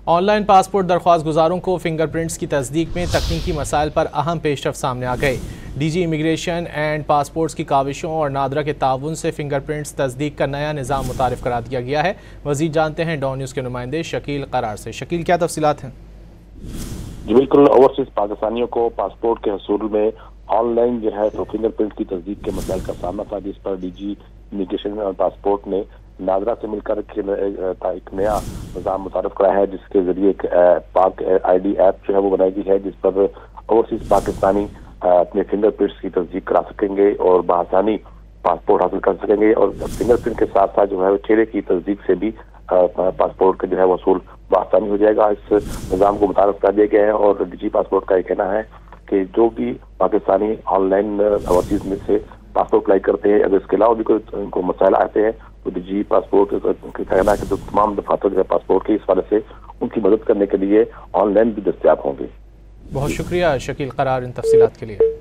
Online passport दरख्वास्त गुजारों को fingerprints की तस्दीक में तकनीकी मसाइल पर अहम पेशरफ सामने आ गए। डीजी इमिग्रेशन एंड पासपोर्ट्स की काविशों और नादरा के ताउन से फिंगरप्रिंट्स तस्दीक का नया निज़ाम मुतारिफ करा दिया गया है। मज़ीद जानते हैं डॉन न्यूज़ के नुमाइंदे शकील करार से। शकील, क्या तफसीलात हैं? जी बिल्कुल, ओवरसीज पाकिस्तानियों को पासपोर्ट के हसूल में ऑनलाइन जो है तो फिंगरप्रिंट की तस्दीक के मसाइल का सामना था, जिस पर डीजी इमिग्रेशन और पासपोर्ट ने नादरा से मिलकर एक नया निज़ाम मुतारिफ कराया है, जिसके जरिए एक पाक ID ऐप जो है वो बनाई गई है, जिस पर ओवरसीज पाकिस्तानी अपने फिंगरप्रिंट्स की तस्दीक करा सकेंगे और बआसानी पासपोर्ट हासिल कर सकेंगे। और फिंगरप्रिंट के साथ साथ जो है चेहरे की तस्दीक से भी पासपोर्ट का जो है वसूल बआसानी हो जाएगा। इस निज़ाम को मुतारिफ कर दिया गया है और डीजी पासपोर्ट का ये कहना है कि जो भी पाकिस्तानी ऑनलाइन ओवरसीज में से पासपोर्ट अप्लाई करते हैं, अगर इसके अलावा भी कोई उनको मसाइल आते हैं तो डीजी पासपोर्ट का कहना है कि जो तमाम दफातर जो है पासपोर्ट के इस वाले से उनकी मदद करने के लिए ऑनलाइन भी दस्तयाब होंगे। बहुत शुक्रिया शकील करार इन तफसीलात के लिए।